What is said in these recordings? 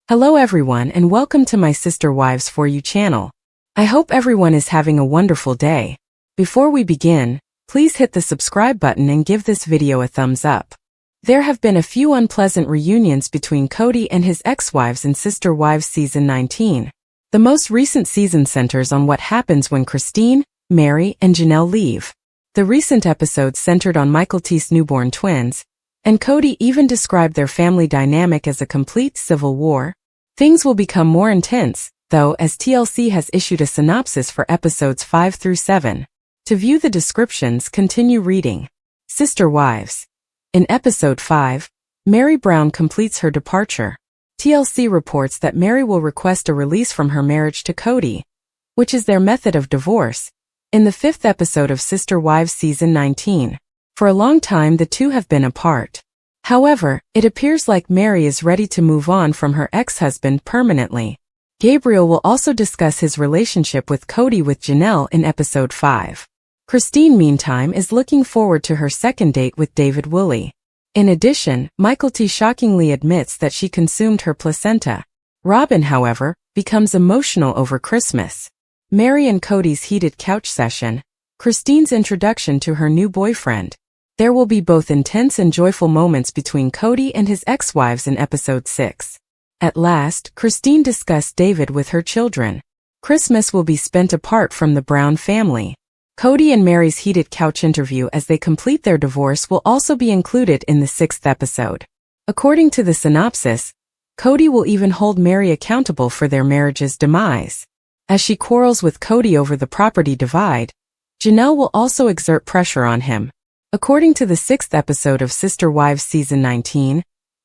Hello everyone and welcome to my Sister Wives For You channel. I hope everyone is having a wonderful day. Before we begin, please hit the subscribe button and give this video a thumbs up. There have been a few unpleasant reunions between Kody and his ex-wives in Sister Wives Season 19. The most recent season centers on what happens when Christine, Mary, and Janelle leave. The recent episodes centered on Mykelti's newborn twins, and Kody even described their family dynamic as a complete civil war. Things will become more intense, though, as TLC has issued a synopsis for episodes 5 through 7. To view the descriptions, continue reading. Sister Wives. In episode 5, Mary Brown completes her departure. TLC reports that Mary will request a release from her marriage to Kody, which is their method of divorce, in the 5th episode of Sister Wives Season 19. For a long time the two have been apart. However, it appears like Mary is ready to move on from her ex-husband permanently. Gabriel will also discuss his relationship with Kody with Janelle in episode 5. Christine, meantime, is looking forward to her second date with David Woolley. In addition, Mykelti shockingly admits that she consumed her placenta. Robyn, however, becomes emotional over Christmas. Mary and Kody's heated couch session. Christine's introduction to her new boyfriend. There will be both intense and joyful moments between Kody and his ex-wives in episode 6. At last, Christine discussed David with her children. Christmas will be spent apart from the Brown family. Kody and Mary's heated couch interview as they complete their divorce will also be included in the 6th episode. According to the synopsis, Kody will even hold Mary accountable for their marriage's demise. As she quarrels with Kody over the property divide, Janelle will also exert pressure on him. According to the 6th episode of Sister Wives Season 19,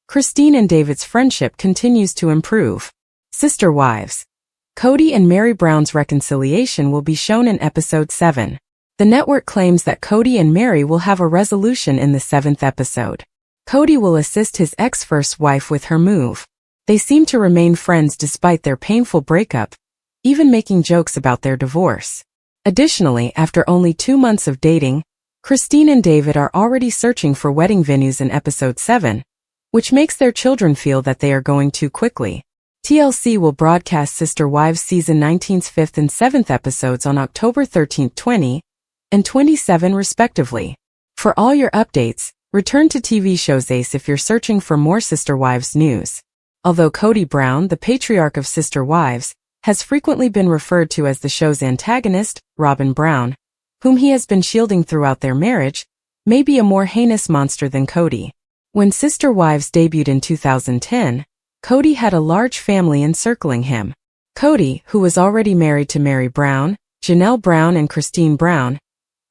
Christine and David's friendship continues to improve. Sister Wives. Kody and Mary Brown's reconciliation will be shown in episode 7. The network claims that Kody and Mary will have a resolution in the 7th episode. Kody will assist his ex-first wife with her move. They seem to remain friends despite their painful breakup, even making jokes about their divorce. Additionally, after only 2 months of dating, Christine and David are already searching for wedding venues in episode 7, which makes their children feel that they are going too quickly. TLC will broadcast Sister Wives Season 19's 5th and 7th episodes on October 13, 20, and 27 respectively. For all your updates, return to TV shows Ace if you're searching for more Sister Wives news. Although Kody Brown, the patriarch of Sister Wives, has frequently been referred to as the show's antagonist, Robyn Brown, whom he has been shielding throughout their marriage, may be a more heinous monster than Kody. When Sister Wives debuted in 2010, Kody had a large family encircling him. Kody, who was already married to Mary Brown, Janelle Brown and Christine Brown,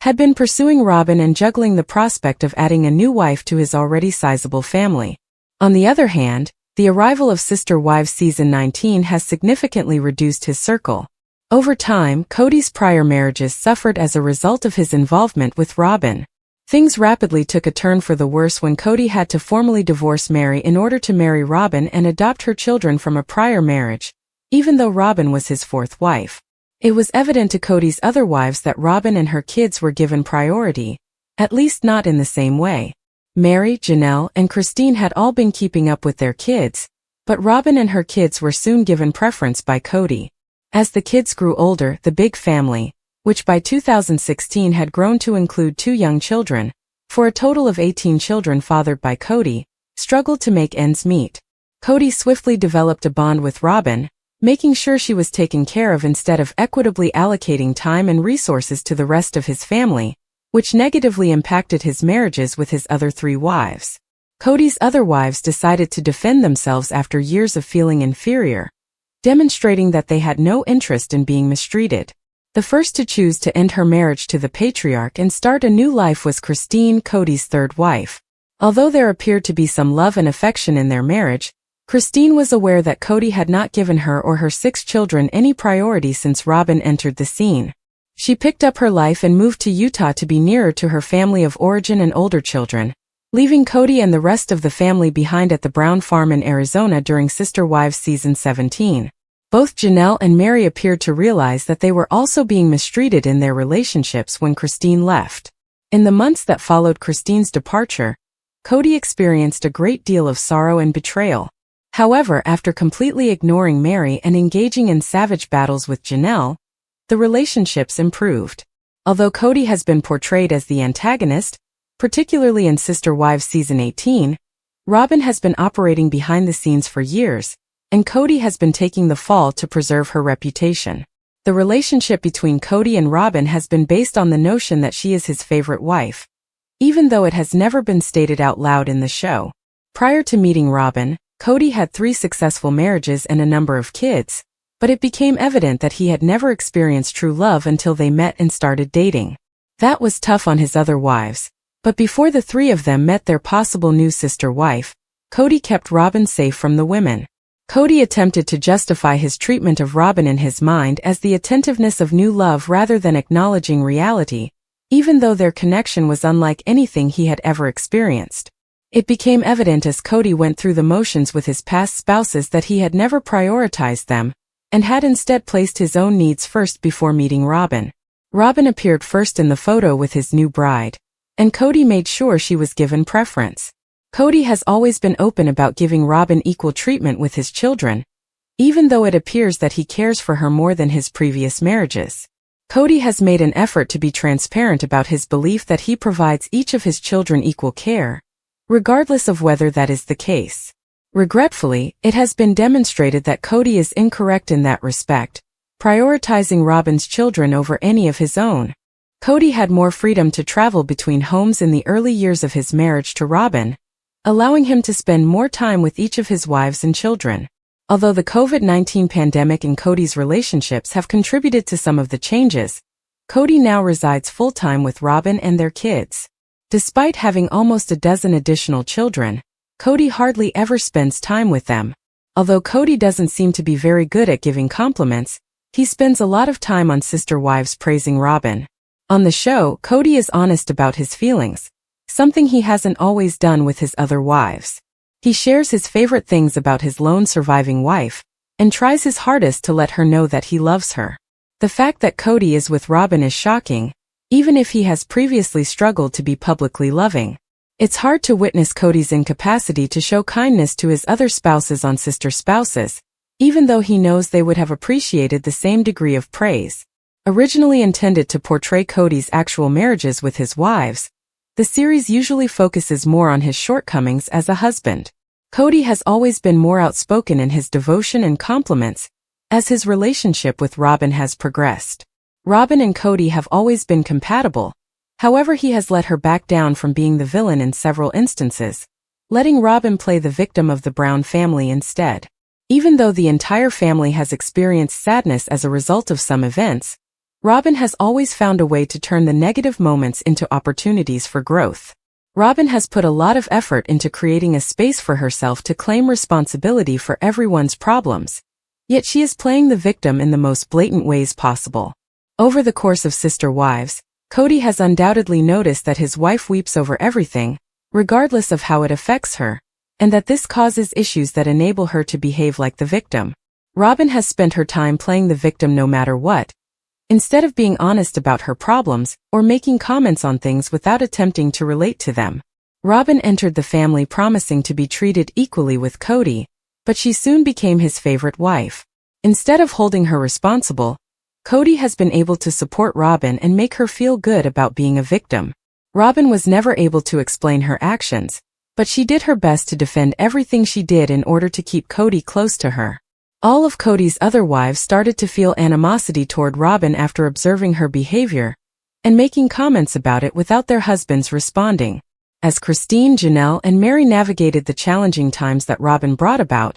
had been pursuing Robyn and juggling the prospect of adding a new wife to his already sizable family. On the other hand, the arrival of Sister Wives Season 19 has significantly reduced his circle. Over time, Kody's prior marriages suffered as a result of his involvement with Robyn. Things rapidly took a turn for the worse when Kody had to formally divorce Mary in order to marry Robyn and adopt her children from a prior marriage, even though Robyn was his 4th wife. It was evident to Kody's other wives that Robyn and her kids were given priority, at least not in the same way. Mary, Janelle, and Christine had all been keeping up with their kids, but Robyn and her kids were soon given preference by Kody. As the kids grew older, the big family, which by 2016 had grown to include 2 young children, for a total of 18 children fathered by Kody, struggled to make ends meet. Kody swiftly developed a bond with Robyn, making sure she was taken care of instead of equitably allocating time and resources to the rest of his family, which negatively impacted his marriages with his other 3 wives. Kody's other wives decided to defend themselves after years of feeling inferior, demonstrating that they had no interest in being mistreated. The first to choose to end her marriage to the patriarch and start a new life was Christine, Kody's 3rd wife. Although there appeared to be some love and affection in their marriage, Christine was aware that Kody had not given her or her 6 children any priority since Robyn entered the scene. She picked up her life and moved to Utah to be nearer to her family of origin and older children, leaving Kody and the rest of the family behind at the Brown farm in Arizona during Sister Wives Season 17. Both Janelle and Mary appeared to realize that they were also being mistreated in their relationships when Christine left. In the months that followed Christine's departure, Kody experienced a great deal of sorrow and betrayal. However, after completely ignoring Mary and engaging in savage battles with Janelle, the relationships improved. Although Kody has been portrayed as the antagonist, particularly in Sister Wives Season 18, Robyn has been operating behind the scenes for years, and Kody has been taking the fall to preserve her reputation. The relationship between Kody and Robyn has been based on the notion that she is his favorite wife, even though it has never been stated out loud in the show. Prior to meeting Robyn, Kody had 3 successful marriages and a number of kids, but it became evident that he had never experienced true love until they met and started dating. That was tough on his other wives, but before the 3 of them met their possible new sister wife, Kody kept Robyn safe from the women. Kody attempted to justify his treatment of Robyn in his mind as the attentiveness of new love rather than acknowledging reality, even though their connection was unlike anything he had ever experienced. It became evident as Kody went through the motions with his past spouses that he had never prioritized them, and had instead placed his own needs first before meeting Robyn. Robyn appeared first in the photo with his new bride, and Kody made sure she was given preference. Kody has always been open about giving Robyn equal treatment with his children, even though it appears that he cares for her more than his previous marriages. Kody has made an effort to be transparent about his belief that he provides each of his children equal care, regardless of whether that is the case. Regretfully, it has been demonstrated that Kody is incorrect in that respect, prioritizing Robyn's children over any of his own. Kody had more freedom to travel between homes in the early years of his marriage to Robyn, allowing him to spend more time with each of his wives and children. Although the COVID-19 pandemic and Kody's relationships have contributed to some of the changes, Kody now resides full-time with Robyn and their kids. Despite having almost a dozen additional children, Kody hardly ever spends time with them. Although Kody doesn't seem to be very good at giving compliments, he spends a lot of time on Sister Wives praising Robyn. On the show, Kody is honest about his feelings, something he hasn't always done with his other wives. He shares his favorite things about his lone surviving wife, and tries his hardest to let her know that he loves her. The fact that Kody is with Robyn is shocking, even if he has previously struggled to be publicly loving. It's hard to witness Kody's incapacity to show kindness to his other spouses on sister spouses, even though he knows they would have appreciated the same degree of praise. Originally intended to portray Kody's actual marriages with his wives, the series usually focuses more on his shortcomings as a husband. Kody has always been more outspoken in his devotion and compliments, as his relationship with Robyn has progressed. Robyn and Kody have always been compatible, however he has let her back down from being the villain in several instances, letting Robyn play the victim of the Brown family instead. Even though the entire family has experienced sadness as a result of some events, Robyn has always found a way to turn the negative moments into opportunities for growth. Robyn has put a lot of effort into creating a space for herself to claim responsibility for everyone's problems, yet she is playing the victim in the most blatant ways possible. Over the course of Sister Wives, Kody has undoubtedly noticed that his wife weeps over everything, regardless of how it affects her, and that this causes issues that enable her to behave like the victim. Robyn has spent her time playing the victim no matter what, instead of being honest about her problems or making comments on things without attempting to relate to them. Robyn entered the family promising to be treated equally with Kody, but she soon became his favorite wife. Instead of holding her responsible, Kody has been able to support Robyn and make her feel good about being a victim. Robyn was never able to explain her actions, but she did her best to defend everything she did in order to keep Kody close to her. All of Kody's other wives started to feel animosity toward Robyn after observing her behavior, and making comments about it without their husbands responding. As Christine, Janelle, and Mary navigated the challenging times that Robyn brought about,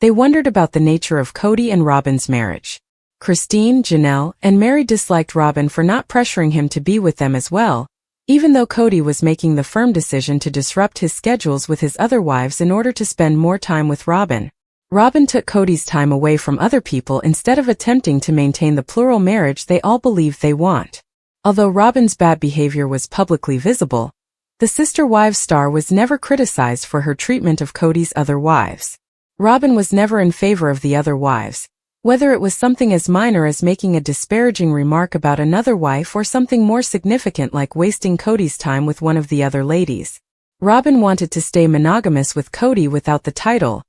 they wondered about the nature of Kody and Robyn's marriage. Christine, Janelle, and Mary disliked Robyn for not pressuring him to be with them as well, even though Kody was making the firm decision to disrupt his schedules with his other wives in order to spend more time with Robyn. Robyn took Kody's time away from other people instead of attempting to maintain the plural marriage they all believe they want. Although Robyn's bad behavior was publicly visible, the Sister Wives star was never criticized for her treatment of Kody's other wives. Robyn was never in favor of the other wives, whether it was something as minor as making a disparaging remark about another wife or something more significant like wasting Kody's time with one of the other ladies. Robyn wanted to stay monogamous with Kody without the title,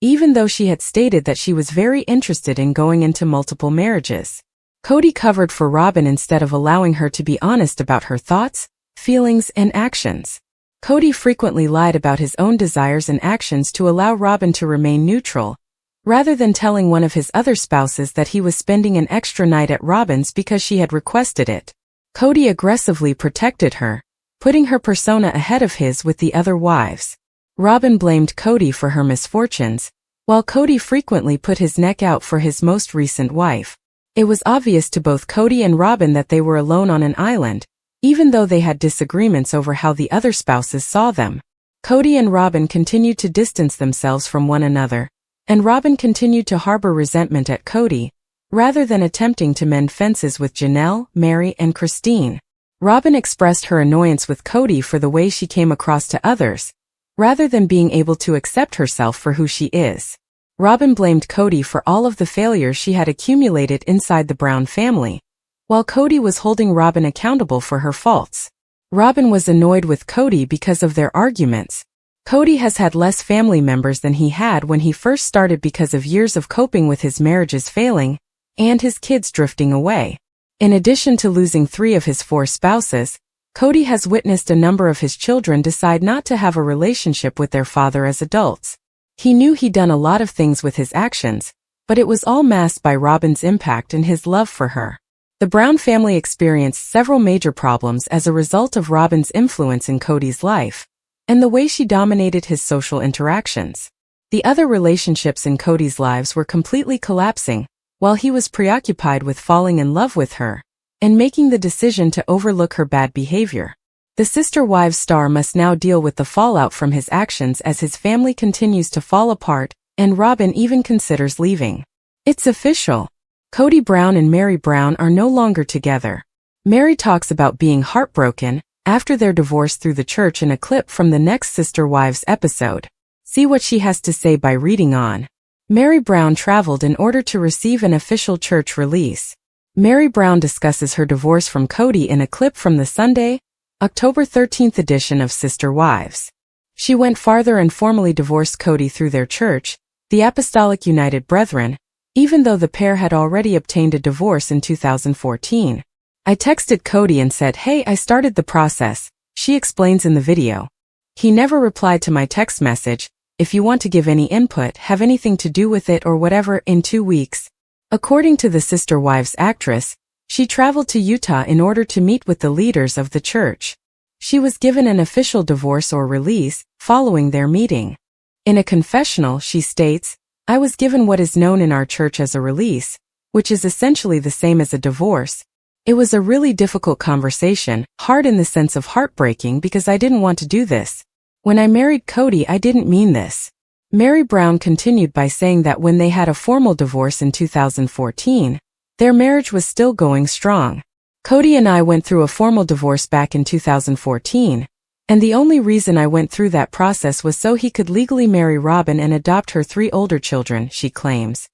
even though she had stated that she was very interested in going into multiple marriages. Kody covered for Robyn instead of allowing her to be honest about her thoughts, feelings, and actions. Kody frequently lied about his own desires and actions to allow Robyn to remain neutral, rather than telling one of his other spouses that he was spending an extra night at Robyn's because she had requested it. Kody aggressively protected her, putting her persona ahead of his with the other wives. Robyn blamed Kody for her misfortunes, while Kody frequently put his neck out for his most recent wife. It was obvious to both Kody and Robyn that they were alone on an island, even though they had disagreements over how the other spouses saw them. Kody and Robyn continued to distance themselves from one another, and Robyn continued to harbor resentment at Kody, rather than attempting to mend fences with Janelle, Mary, and Christine. Robyn expressed her annoyance with Kody for the way she came across to others, rather than being able to accept herself for who she is. Robyn blamed Kody for all of the failures she had accumulated inside the Brown family, while Kody was holding Robyn accountable for her faults. Robyn was annoyed with Kody because of their arguments. Kody has had less family members than he had when he first started because of years of coping with his marriages failing and his kids drifting away. In addition to losing 3 of his 4 spouses, Kody has witnessed a number of his children decide not to have a relationship with their father as adults. He knew he'd done a lot of things with his actions, but it was all masked by Robyn's impact and his love for her. The Brown family experienced several major problems as a result of Robyn's influence in Kody's life, and the way she dominated his social interactions. The other relationships in Kody's lives were completely collapsing, while he was preoccupied with falling in love with her, and making the decision to overlook her bad behavior. The Sister Wives star must now deal with the fallout from his actions as his family continues to fall apart, and Robyn even considers leaving. It's official. Kody Brown and Meri Brown are no longer together. Meri talks about being heartbroken after their divorce through the church in a clip from the next Sister Wives episode. See what she has to say by reading on. Meri Brown traveled in order to receive an official church release. Meri Brown discusses her divorce from Kody in a clip from the Sunday, October 13th edition of Sister Wives. She went farther and formally divorced Kody through their church, the Apostolic United Brethren, even though the pair had already obtained a divorce in 2014. I texted Kody and said, "Hey, I started the process," she explains in the video. He never replied to my text message, "If you want to give any input, have anything to do with it or whatever," in 2 weeks. According to the Sister Wives actress, she traveled to Utah in order to meet with the leaders of the church. She was given an official divorce or release following their meeting. In a confessional, she states, "I was given what is known in our church as a release, which is essentially the same as a divorce. It was a really difficult conversation, hard in the sense of heartbreaking because I didn't want to do this. When I married Kody, I didn't mean this." Meri Brown continued by saying that when they had a formal divorce in 2014, their marriage was still going strong. "Kody and I went through a formal divorce back in 2014, and the only reason I went through that process was so he could legally marry Robyn and adopt her 3 older children," she claims.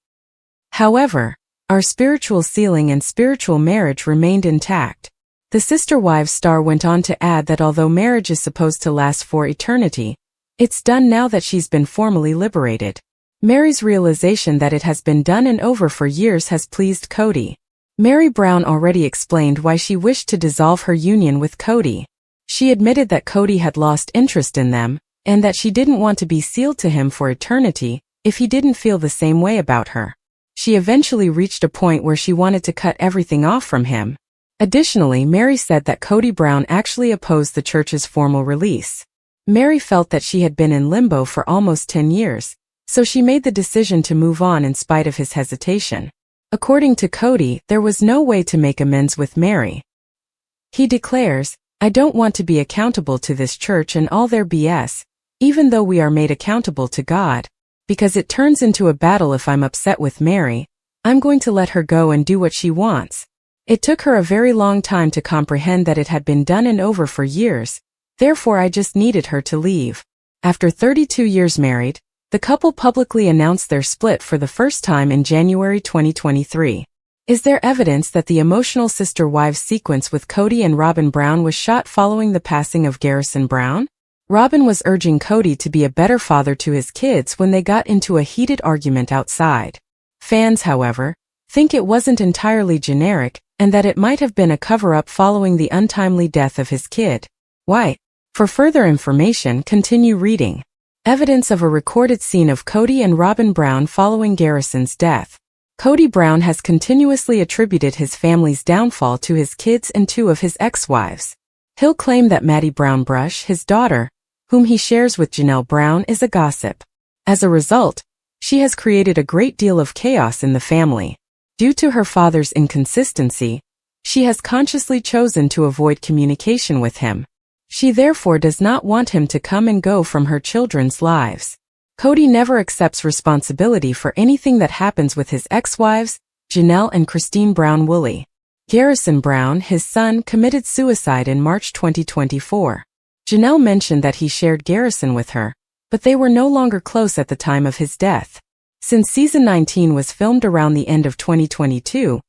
However, our spiritual ceiling and spiritual marriage remained intact. The Sister Wives star went on to add that although marriage is supposed to last for eternity, it's done now that she's been formally liberated. Meri's realization that it has been done and over for years has pleased Kody. Meri Brown already explained why she wished to dissolve her union with Kody. She admitted that Kody had lost interest in them, and that she didn't want to be sealed to him for eternity if he didn't feel the same way about her. She eventually reached a point where she wanted to cut everything off from him. Additionally, Meri said that Kody Brown actually opposed the church's formal release. Meri felt that she had been in limbo for almost 10 years, so she made the decision to move on in spite of his hesitation. According to Kody, there was no way to make amends with Meri. He declares, "I don't want to be accountable to this church and all their BS, even though we are made accountable to God, because it turns into a battle if I'm upset with Meri. I'm going to let her go and do what she wants." It took her a very long time to comprehend that it had been done and over for years, therefore I just needed her to leave. After 32 years married, the couple publicly announced their split for the first time in January 2023. Is there evidence that the emotional Sister Wives sequence with Kody and Robyn Brown was shot following the passing of Garrison Brown? Robyn was urging Kody to be a better father to his kids when they got into a heated argument outside. Fans, however, think it wasn't entirely generic and that it might have been a cover-up following the untimely death of his kid. Why? For further information, continue reading. Evidence of a recorded scene of Kody and Robyn Brown following Garrison's death. Kody Brown has continuously attributed his family's downfall to his kids and two of his ex-wives. He'll claim that Maddie Brown Brush, his daughter, whom he shares with Janelle Brown, is a gossip. As a result, she has created a great deal of chaos in the family. Due to her father's inconsistency, she has consciously chosen to avoid communication with him. She therefore does not want him to come and go from her children's lives. Kody never accepts responsibility for anything that happens with his ex-wives, Janelle and Christine Brown Woolley. Garrison Brown, his son, committed suicide in March 2024. Janelle mentioned that he shared Garrison with her, but they were no longer close at the time of his death. Since season 19 was filmed around the end of 2022,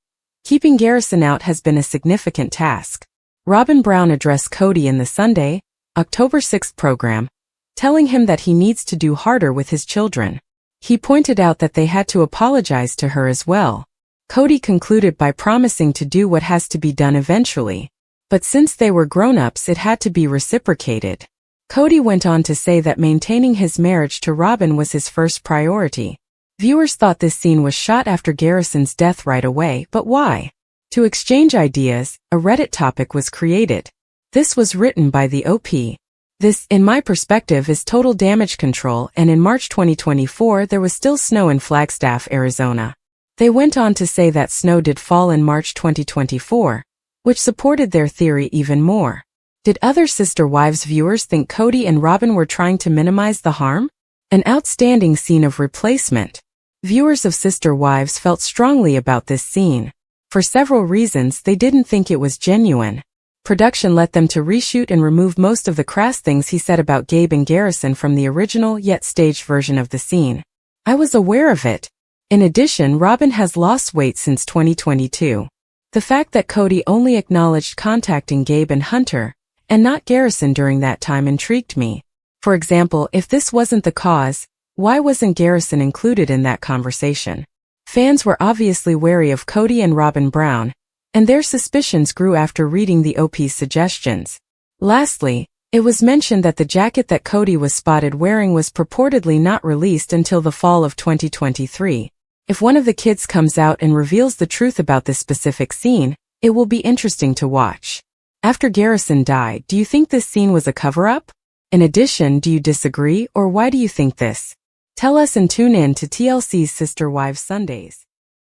keeping Garrison out has been a significant task. Robyn Brown addressed Kody in the Sunday, October 6 program, telling him that he needs to do harder with his children. He pointed out that they had to apologize to her as well. Kody concluded by promising to do what has to be done eventually. But since they were grown-ups, it had to be reciprocated. Kody went on to say that maintaining his marriage to Robyn was his first priority. Viewers thought this scene was shot after Garrison's death right away, but why? To exchange ideas, a Reddit topic was created. This was written by the OP. This, in my perspective, is total damage control, and in March 2024 there was still snow in Flagstaff, Arizona. They went on to say that snow did fall in March 2024, which supported their theory even more. Did other Sister Wives viewers think Kody and Robyn were trying to minimize the harm? An outstanding scene of replacement. Viewers of Sister Wives felt strongly about this scene. For several reasons, they didn't think it was genuine. Production led them to reshoot and remove most of the crass things he said about Gabe and Garrison from the original yet staged version of the scene. I was aware of it. In addition, Robyn has lost weight since 2022. The fact that Kody only acknowledged contacting Gabe and Hunter, and not Garrison during that time, intrigued me. For example, if this wasn't the cause, why wasn't Garrison included in that conversation? Fans were obviously wary of Kody and Robyn Brown, and their suspicions grew after reading the OP's suggestions. Lastly, it was mentioned that the jacket that Kody was spotted wearing was purportedly not released until the fall of 2023. If one of the kids comes out and reveals the truth about this specific scene, it will be interesting to watch. After Garrison died, do you think this scene was a cover-up? In addition, do you disagree, or why do you think this? Tell us and tune in to TLC's Sister Wives Sundays.